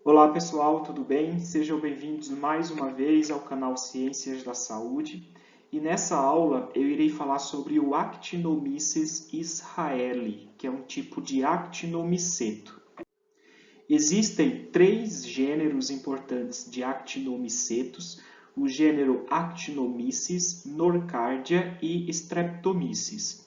Olá pessoal, tudo bem? Sejam bem-vindos mais uma vez ao canal Ciências da Saúde. E nessa aula eu irei falar sobre o Actinomyces israeli, que é um tipo de actinomiceto. Existem três gêneros importantes de actinomicetos: o gênero Actinomyces, Nocardia e Streptomyces.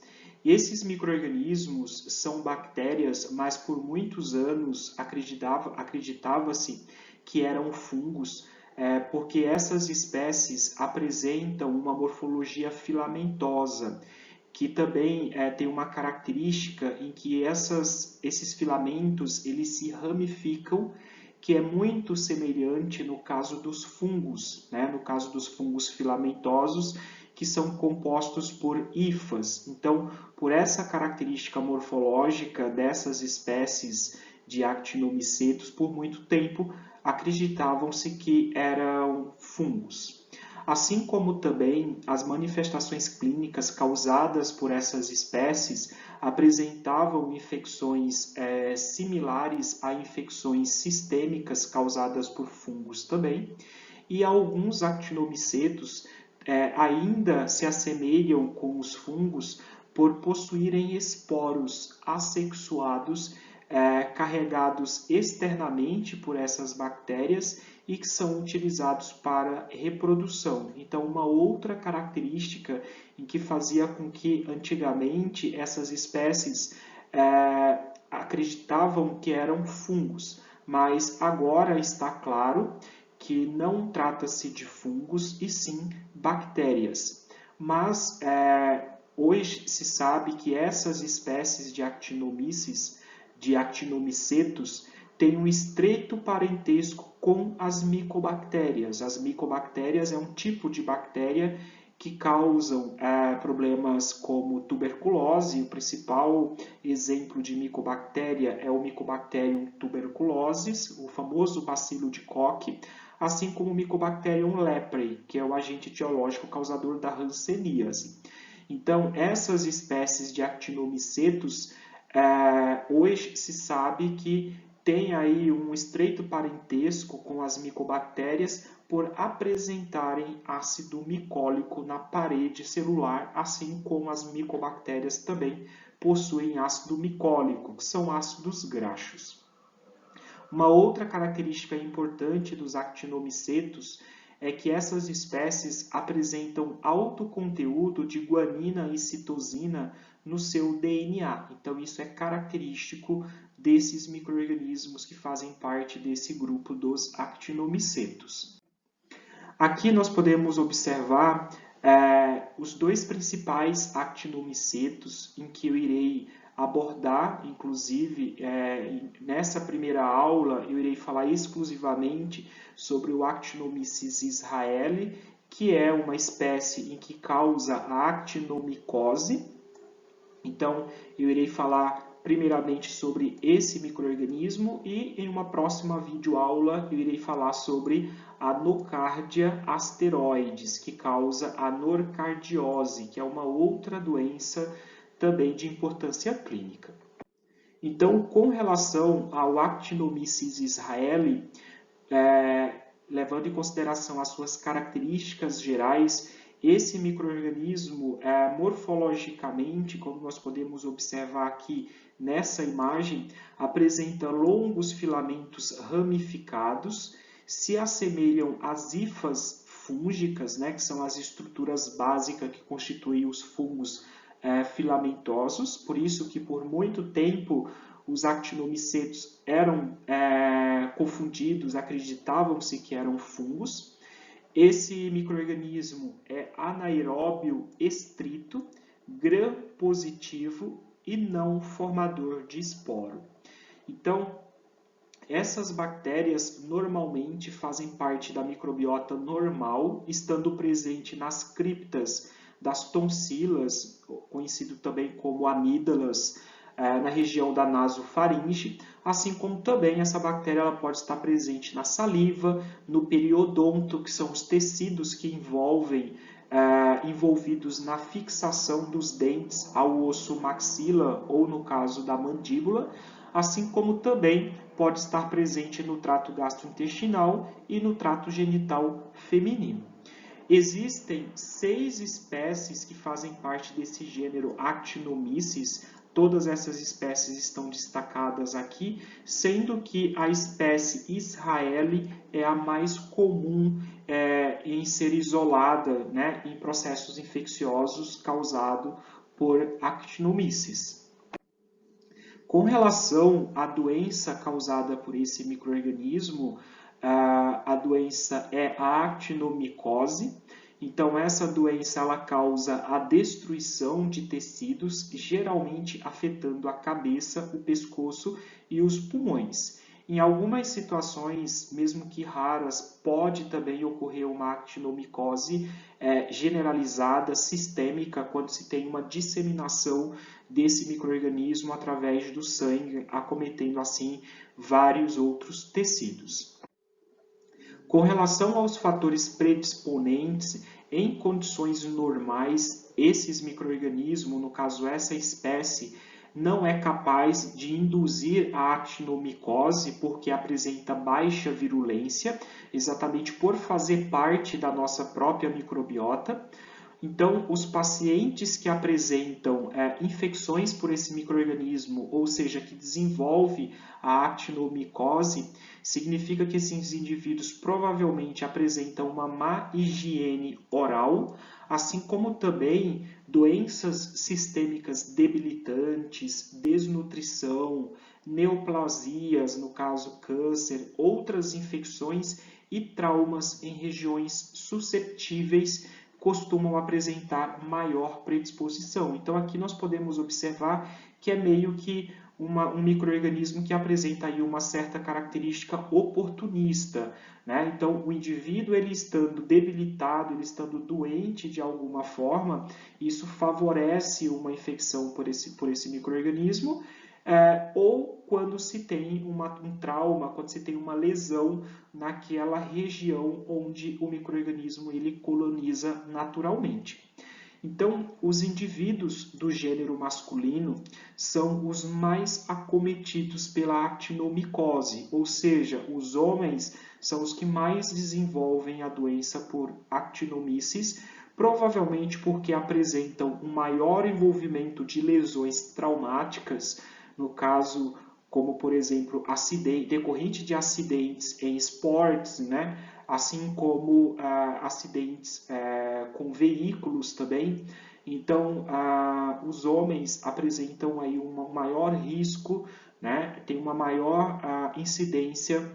Esses micro-organismos são bactérias, mas por muitos anos acreditava-se que eram fungos, porque essas espécies apresentam uma morfologia filamentosa, que também tem uma característica em que esses filamentos eles se ramificam, que é muito semelhante no caso dos fungos, né? No caso dos fungos filamentosos, que são compostos por hifas. Então, por essa característica morfológica dessas espécies de actinomicetos, por muito tempo acreditavam-se que eram fungos. Assim como também as manifestações clínicas causadas por essas espécies apresentavam infecções similares a infecções sistêmicas causadas por fungos também, e alguns actinomicetos ainda se assemelham com os fungos por possuírem esporos assexuados carregados externamente por essas bactérias e que são utilizados para reprodução. Então, uma outra característica em que fazia com que antigamente essas espécies acreditavam que eram fungos, mas agora está claro que não trata-se de fungos e sim bactérias. Mas hoje se sabe que essas espécies de actinomices, de actinomicetos, têm um estreito parentesco com as micobactérias. As micobactérias é um tipo de bactéria que causam problemas como tuberculose. O principal exemplo de micobactéria é o Mycobacterium tuberculosis, o famoso bacilo de Koch, assim como o Mycobacterium leprae, que é o agente etiológico causador da hanseníase. Então, essas espécies de actinomicetos, hoje se sabe que tem aí um estreito parentesco com as micobactérias por apresentarem ácido micólico na parede celular, assim como as micobactérias também possuem ácido micólico, que são ácidos graxos. Uma outra característica importante dos actinomicetos é que essas espécies apresentam alto conteúdo de guanina e citosina no seu DNA. Então, isso é característico desses micro-organismos que fazem parte desse grupo dos actinomicetos. Aqui nós podemos observar os dois principais actinomicetos em que eu irei abordar, inclusive nessa primeira aula eu irei falar exclusivamente sobre o Actinomyces israeli, que é uma espécie em que causa a actinomicose. Então, eu irei falar primeiramente sobre esse micro-organismo e em uma próxima videoaula eu irei falar sobre a Nocardia asteroides, que causa a norcardiose, que é uma outra doença também de importância clínica. Então, com relação ao Actinomyces israeli, levando em consideração as suas características gerais, esse micro-organismo, morfologicamente, como nós podemos observar aqui nessa imagem, apresenta longos filamentos ramificados, se assemelham às hifas fúngicas, né, que são as estruturas básicas que constituem os fungos filamentosos, por isso que por muito tempo os actinomicetos eram confundidos, acreditavam-se que eram fungos. Esse micro-organismo é anaeróbio estrito, gram-positivo e não formador de esporo. Então, essas bactérias normalmente fazem parte da microbiota normal, estando presente nas criptas das tonsilas, conhecido também como amígdalas, na região da nasofaringe, assim como também essa bactéria ela pode estar presente na saliva, no periodonto, que são os tecidos que envolvidos na fixação dos dentes ao osso maxila, ou no caso da mandíbula, assim como também pode estar presente no trato gastrointestinal e no trato genital feminino. Existem 6 espécies que fazem parte desse gênero Actinomyces. Todas essas espécies estão destacadas aqui, sendo que a espécie Israeli é a mais comum em ser isolada, né, em processos infecciosos causados por Actinomyces. Com relação à doença causada por esse micro-organismo, a doença é a actinomicose. Então, essa doença ela causa a destruição de tecidos, geralmente afetando a cabeça, o pescoço e os pulmões. Em algumas situações, mesmo que raras, pode também ocorrer uma actinomicose generalizada, sistêmica, quando se tem uma disseminação desse micro-organismo através do sangue, acometendo assim vários outros tecidos. Com relação aos fatores predisponentes, em condições normais, esses micro-organismos, no caso essa espécie, não é capaz de induzir a actinomicose porque apresenta baixa virulência, exatamente por fazer parte da nossa própria microbiota. Então, os pacientes que apresentam infecções por esse micro-organismo, ou seja, que desenvolve a actinomicose, significa que esses indivíduos provavelmente apresentam uma má higiene oral, assim como também doenças sistêmicas debilitantes, desnutrição, neoplasias, no caso câncer, outras infecções e traumas em regiões susceptíveis costumam apresentar maior predisposição. Então, aqui nós podemos observar que é meio que um micro-organismo que apresenta aí uma certa característica oportunista, né? Então, o indivíduo, ele estando debilitado, ele estando doente de alguma forma, isso favorece uma infecção por esse micro-organismo, ou quando se tem um trauma, quando se tem uma lesão naquela região onde o micro-organismo ele coloniza naturalmente. Então, os indivíduos do gênero masculino são os mais acometidos pela actinomicose, ou seja, os homens são os que mais desenvolvem a doença por actinomyces, provavelmente porque apresentam um maior envolvimento de lesões traumáticas, no caso, como por exemplo, decorrente de acidentes em esportes, né? Assim como acidentes com veículos também. Então, os homens apresentam aí um maior risco, né? Tem uma maior incidência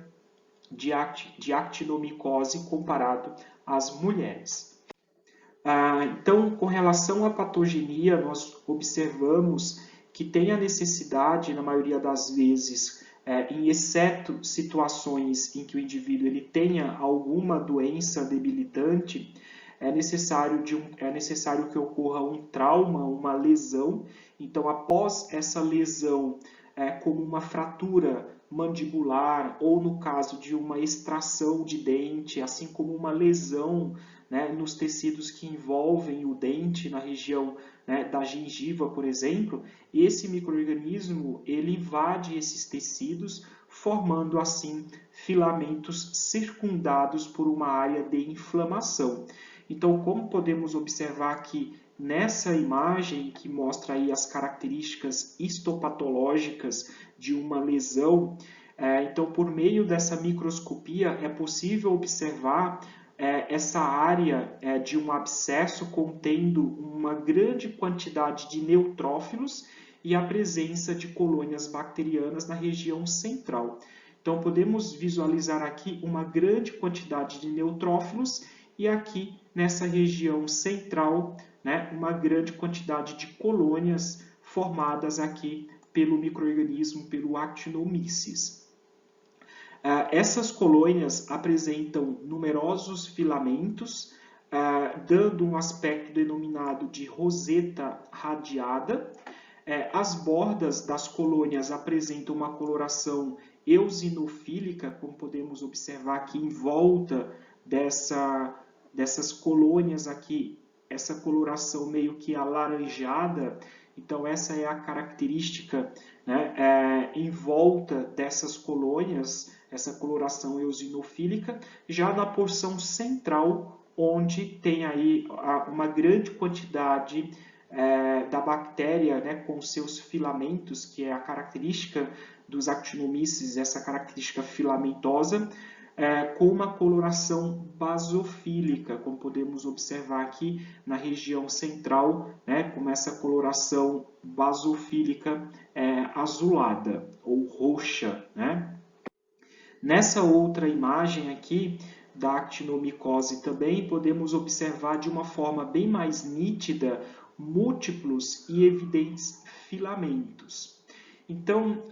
de actinomicose comparado às mulheres. Então, com relação à patogenia, nós observamos que tem a necessidade, na maioria das vezes, em exceto situações em que o indivíduo ele tenha alguma doença debilitante, é necessário que ocorra um trauma, uma lesão. Então, após essa lesão, como uma fratura mandibular, ou no caso de uma extração de dente, assim como uma lesão, né, nos tecidos que envolvem o dente, na região, né, da gengiva, por exemplo, esse micro-organismo ele invade esses tecidos, formando assim filamentos circundados por uma área de inflamação. Então, como podemos observar aqui nessa imagem que mostra aí as características histopatológicas de uma lesão, então por meio dessa microscopia é possível observar essa área de um abscesso contendo uma grande quantidade de neutrófilos e a presença de colônias bacterianas na região central. Então, podemos visualizar aqui uma grande quantidade de neutrófilos e aqui nessa região central, né, uma grande quantidade de colônias formadas aqui pelo micro-organismo, pelo Actinomyces. Essas colônias apresentam numerosos filamentos, dando um aspecto denominado de roseta radiada. As bordas das colônias apresentam uma coloração eosinofílica, como podemos observar aqui em volta dessas colônias aqui, essa coloração meio que alaranjada. Então, essa é a característica, né, em volta dessas colônias, essa coloração eosinofílica, já na porção central, onde tem aí uma grande quantidade da bactéria, né, com seus filamentos, que é a característica dos Actinomyces, essa característica filamentosa, com uma coloração basofílica, como podemos observar aqui na região central, né, com essa coloração basofílica azulada ou roxa, né? Nessa outra imagem aqui da actinomicose também podemos observar de uma forma bem mais nítida múltiplos e evidentes filamentos. Então,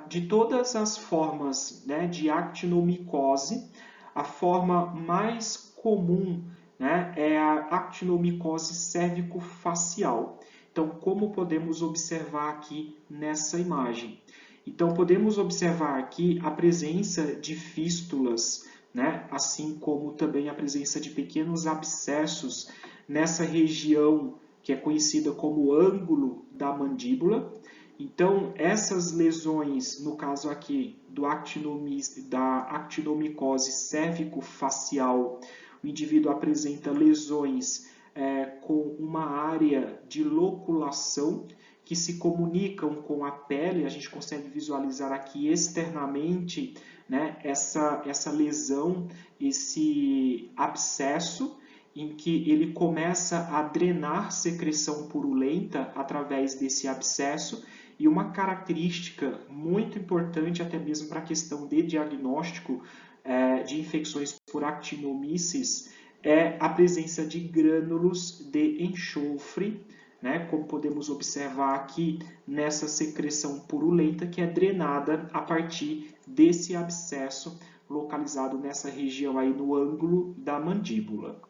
de todas as formas, né, de actinomicose, a forma mais comum, né, é a actinomicose cérvico-facial. Então, como podemos observar aqui nessa imagem? Então, podemos observar aqui a presença de fístulas, né, assim como também a presença de pequenos abscessos nessa região que é conhecida como ângulo da mandíbula. Então, essas lesões, no caso aqui da actinomicose cérvico-facial, o indivíduo apresenta lesões com uma área de loculação que se comunicam com a pele. A gente consegue visualizar aqui externamente, né, essa lesão, esse abscesso, em que ele começa a drenar secreção purulenta através desse abscesso. E uma característica muito importante, até mesmo para a questão de diagnóstico de infecções por actinomyces, é a presença de grânulos de enxofre, né, como podemos observar aqui nessa secreção purulenta que é drenada a partir desse abscesso localizado nessa região aí no ângulo da mandíbula.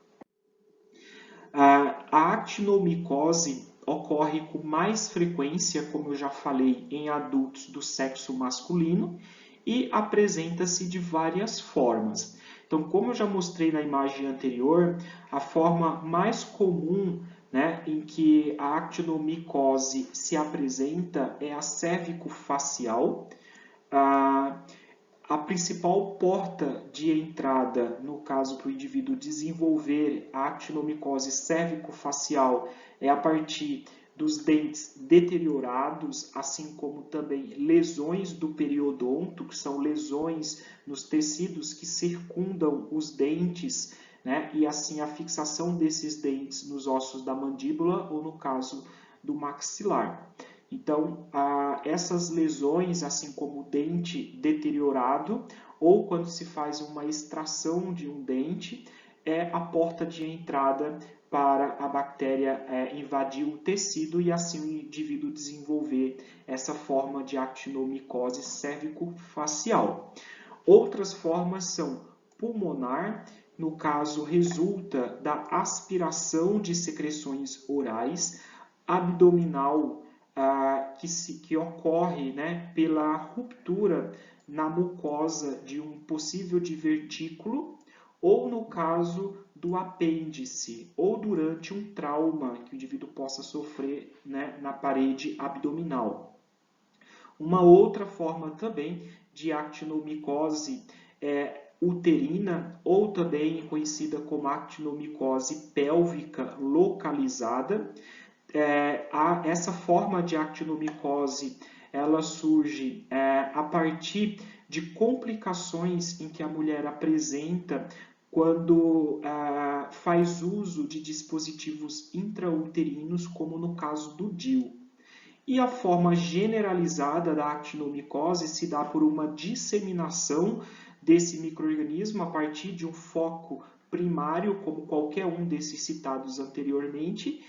A actinomicose ocorre com mais frequência, como eu já falei, em adultos do sexo masculino e apresenta-se de várias formas. Então, como eu já mostrei na imagem anterior, a forma mais comum, né, em que a actinomicose se apresenta é a cérvico-facial. A principal porta de entrada, no caso para o indivíduo desenvolver a actinomicose cérvico-facial, é a partir dos dentes deteriorados, assim como também lesões do periodonto, que são lesões nos tecidos que circundam os dentes, né? E assim a fixação desses dentes nos ossos da mandíbula ou no caso do maxilar. Então, essas lesões, assim como o dente deteriorado, ou quando se faz uma extração de um dente, é a porta de entrada para a bactéria invadir o tecido e assim o indivíduo desenvolver essa forma de actinomicose cérvico-facial. Outras formas são pulmonar, no caso resulta da aspiração de secreções orais, abdominal, que ocorre, né, pela ruptura na mucosa de um possível divertículo, ou no caso do apêndice, ou durante um trauma que o indivíduo possa sofrer, né, na parede abdominal. Uma outra forma também de actinomicose é uterina, ou também conhecida como actinomicose pélvica localizada. Essa forma de actinomicose ela surge a partir de complicações em que a mulher apresenta quando faz uso de dispositivos intrauterinos, como no caso do DIU. E a forma generalizada da actinomicose se dá por uma disseminação desse micro-organismo a partir de um foco primário, como qualquer um desses citados anteriormente,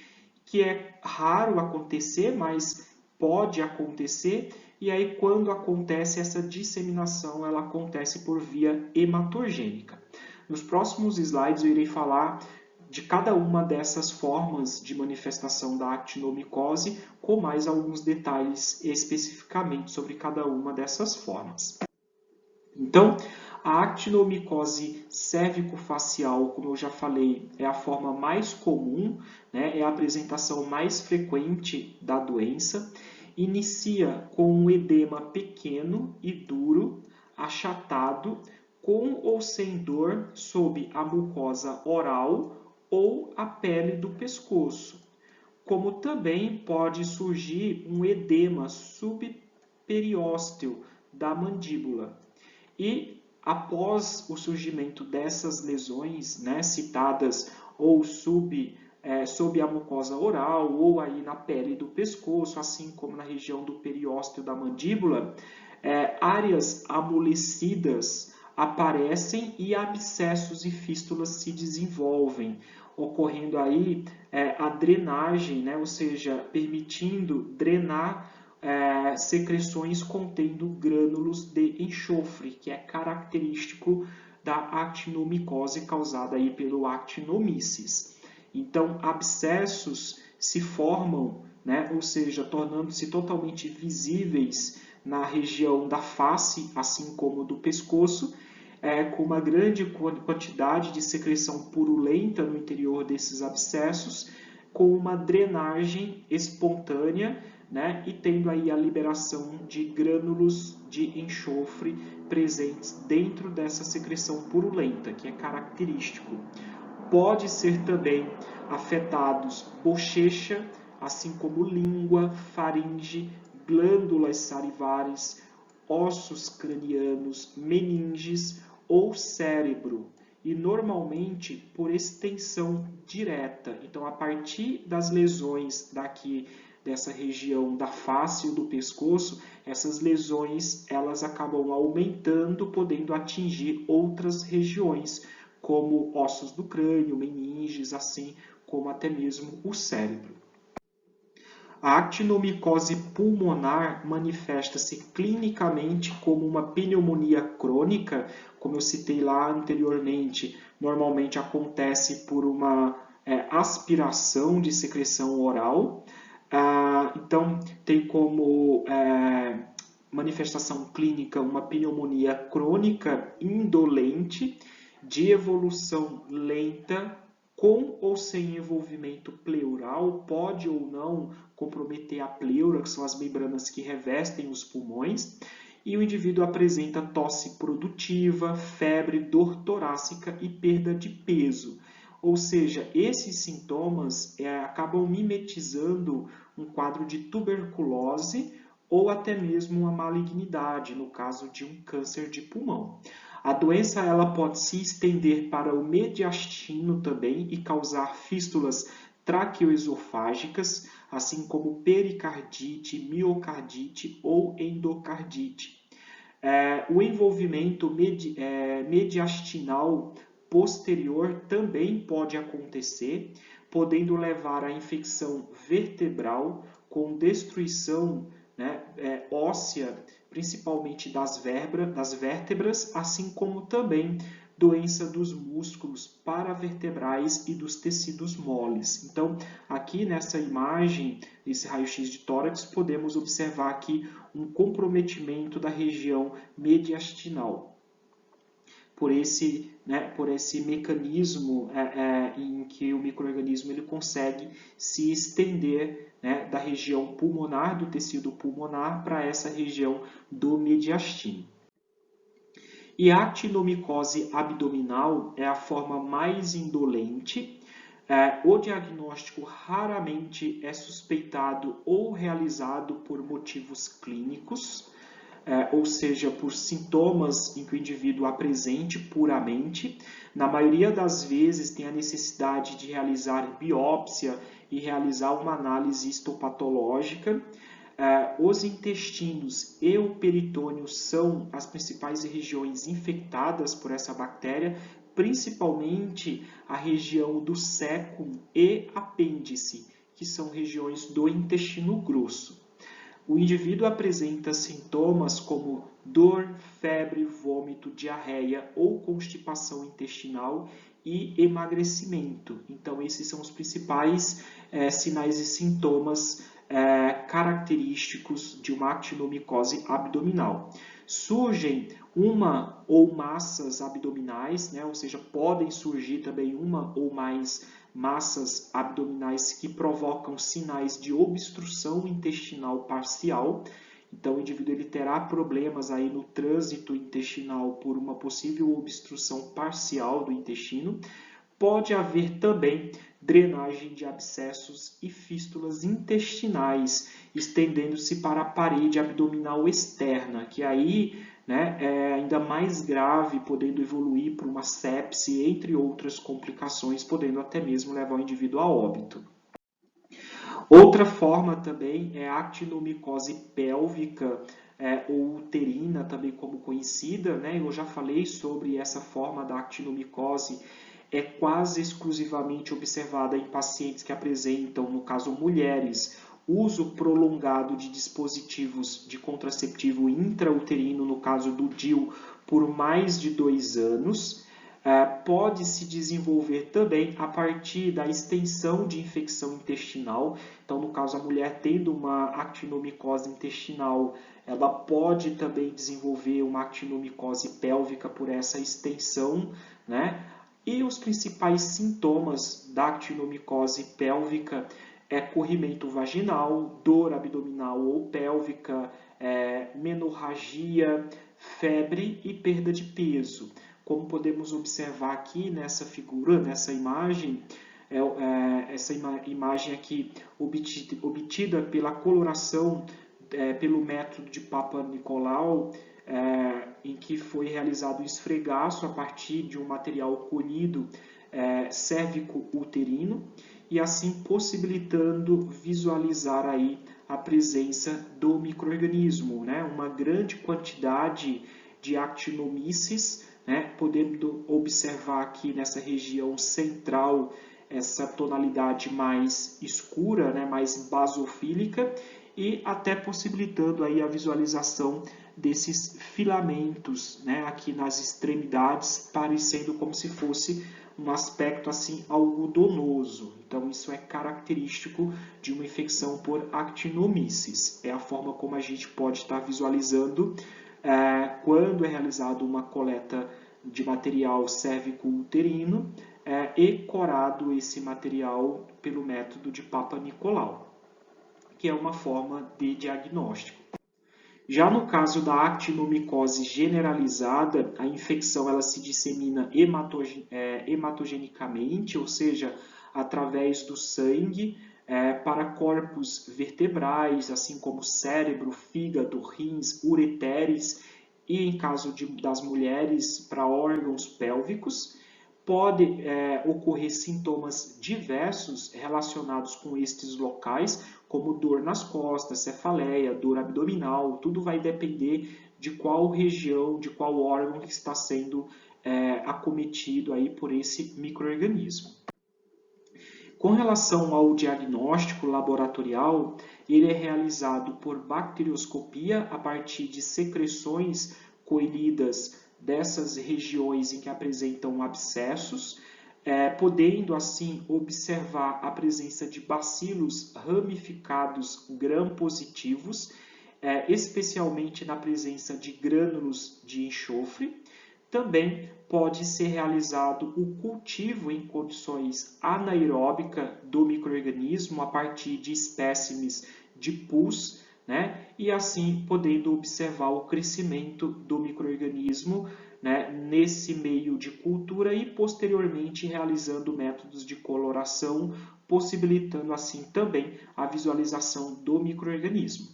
que é raro acontecer, mas pode acontecer, e aí quando acontece essa disseminação, ela acontece por via hematogênica. Nos próximos slides eu irei falar de cada uma dessas formas de manifestação da actinomicose, com mais alguns detalhes especificamente sobre cada uma dessas formas. Então, A actinomicose cérvico-facial, como eu já falei, é a forma mais comum, né? É a apresentação mais frequente da doença. Inicia com um edema pequeno e duro, achatado, com ou sem dor sob a mucosa oral ou a pele do pescoço, como também pode surgir um edema subperiósteo da mandíbula. E após o surgimento dessas lesões, né, citadas ou sob a mucosa oral ou aí na pele do pescoço, assim como na região do periósteo da mandíbula, áreas amolecidas aparecem e abscessos e fístulas se desenvolvem, ocorrendo aí a drenagem, né, ou seja, permitindo drenar secreções contendo grânulos de enxofre, que é característico da actinomicose causada aí pelo Actinomyces. Então, abscessos se formam, né, ou seja, tornando-se totalmente visíveis na região da face, assim como do pescoço, com uma grande quantidade de secreção purulenta no interior desses abscessos, com uma drenagem espontânea, né, e tendo aí a liberação de grânulos de enxofre presentes dentro dessa secreção purulenta, que é característico. Pode ser também afetados bochecha, assim como língua, faringe, glândulas salivares, ossos cranianos, meninges ou cérebro, e normalmente por extensão direta. Então, a partir das lesões dessa região da face e do pescoço, essas lesões elas acabam aumentando, podendo atingir outras regiões, como ossos do crânio, meninges, assim como até mesmo o cérebro. A actinomicose pulmonar manifesta-se clinicamente como uma pneumonia crônica, como eu citei lá anteriormente. Normalmente acontece por uma aspiração de secreção oral. Então, tem como manifestação clínica uma pneumonia crônica indolente, de evolução lenta, com ou sem envolvimento pleural, pode ou não comprometer a pleura, que são as membranas que revestem os pulmões, e o indivíduo apresenta tosse produtiva, febre, dor torácica e perda de peso. Ou seja, esses sintomas acabam mimetizando um quadro de tuberculose ou até mesmo uma malignidade, no caso de um câncer de pulmão. A doença ela pode se estender para o mediastino também e causar fístulas traqueoesofágicas, assim como pericardite, miocardite ou endocardite. O envolvimento mediastinal posterior também pode acontecer, podendo levar à infecção vertebral com destruição, né, óssea, principalmente das vértebras, assim como também doença dos músculos paravertebrais e dos tecidos moles. Então, aqui nessa imagem, esse raio-x de tórax, podemos observar aqui um comprometimento da região mediastinal. Por esse mecanismo em que o micro-organismo ele consegue se estender, né, da região pulmonar, do tecido pulmonar, para essa região do mediastino. E a actinomicose abdominal é a forma mais indolente. O diagnóstico raramente é suspeitado ou realizado por motivos clínicos, ou seja, por sintomas em que o indivíduo apresente puramente. Na maioria das vezes tem a necessidade de realizar biópsia e realizar uma análise histopatológica. Os intestinos e o peritônio são as principais regiões infectadas por essa bactéria, principalmente a região do cécum e apêndice, que são regiões do intestino grosso. O indivíduo apresenta sintomas como dor, febre, vômito, diarreia ou constipação intestinal e emagrecimento. Então, esses são os principais sinais e sintomas característicos de uma actinomicose abdominal. Surgem uma ou massas abdominais, né? Ou seja, podem surgir também uma ou mais massas abdominais que provocam sinais de obstrução intestinal parcial. Então, o indivíduo ele terá problemas aí no trânsito intestinal por uma possível obstrução parcial do intestino. Pode haver também drenagem de abscessos e fístulas intestinais, estendendo-se para a parede abdominal externa, que aí, né, é ainda mais grave, podendo evoluir para uma sepse, entre outras complicações, podendo até mesmo levar o indivíduo a óbito. Outra forma também é a actinomicose pélvica, ou uterina, também como conhecida, né? Eu já falei sobre essa forma da actinomicose, é quase exclusivamente observada em pacientes que apresentam, no caso mulheres, uso prolongado de dispositivos de contraceptivo intrauterino, no caso do DIU, por mais de 2 anos. Pode se desenvolver também a partir da extensão de infecção intestinal. Então, no caso, a mulher tendo uma actinomicose intestinal, ela pode também desenvolver uma actinomicose pélvica por essa extensão, né? E os principais sintomas da actinomicose pélvica é corrimento vaginal, dor abdominal ou pélvica, menorragia, febre e perda de peso. Como podemos observar aqui nessa figura, nessa imagem, essa imagem aqui obtida pela coloração pelo método de Papa-Nicolau, em que foi realizado o esfregaço a partir de um material colhido cérvico-uterino e assim possibilitando visualizar aí a presença do micro-organismo, né? Uma grande quantidade de actinomyces, né? Podendo observar aqui nessa região central essa tonalidade mais escura, né? Mais basofílica, e até possibilitando aí a visualização desses filamentos, né? Aqui nas extremidades, parecendo como se fosse um aspecto assim algodonoso. Então isso é característico de uma infecção por actinomyces. É a forma como a gente pode estar visualizando quando é realizada uma coleta de material cérvico-uterino e corado esse material pelo método de Papa-Nicolau, que é uma forma de diagnóstico. Já no caso da actinomicose generalizada, a infecção ela se dissemina hematogenicamente, ou seja, através do sangue, para corpos vertebrais, assim como cérebro, fígado, rins, ureteres, e em caso das mulheres, para órgãos pélvicos. Pode ocorrer sintomas diversos relacionados com estes locais, como dor nas costas, cefaleia, dor abdominal, tudo vai depender de qual região, de qual órgão que está sendo acometido aí por esse micro-organismo. Com relação ao diagnóstico laboratorial, ele é realizado por bacterioscopia a partir de secreções colhidas dessas regiões em que apresentam abscessos, podendo assim observar a presença de bacilos ramificados gram-positivos, especialmente na presença de grânulos de enxofre. Também pode ser realizado o cultivo em condições anaeróbicas do micro-organismo a partir de espécimes de pus, né? E assim podendo observar o crescimento do micro-organismo, né, nesse meio de cultura e posteriormente realizando métodos de coloração, possibilitando assim também a visualização do micro-organismo.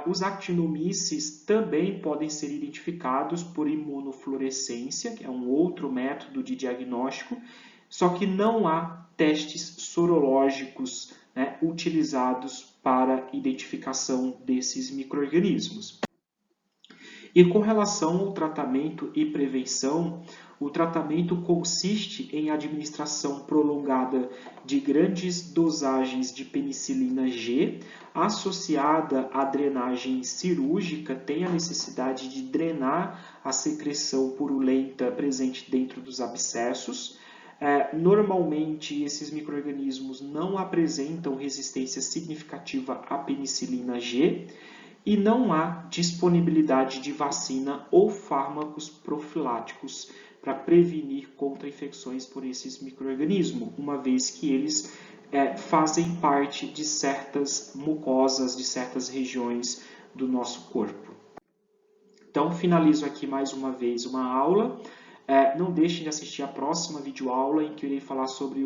Os actinomyces também podem ser identificados por imunofluorescência, que é um outro método de diagnóstico, só que não há testes sorológicos, né, utilizados para identificação desses micro-organismos. E com relação ao tratamento e prevenção, o tratamento consiste em administração prolongada de grandes dosagens de penicilina G, associada à drenagem cirúrgica, tem a necessidade de drenar a secreção purulenta presente dentro dos abscessos. Normalmente, esses micro-organismos não apresentam resistência significativa à penicilina G e não há disponibilidade de vacina ou fármacos profiláticos para prevenir contra infecções por esses micro-organismos, uma vez que eles fazem parte de certas mucosas, de certas regiões do nosso corpo. Então, finalizo aqui mais uma vez uma aula. Não deixem de assistir a próxima videoaula, em que eu irei falar sobre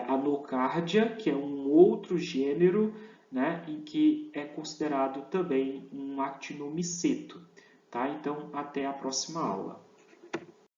a nocardia, que é um outro gênero, né, em que é considerado também um actinomiceto. Tá? Então, até a próxima aula.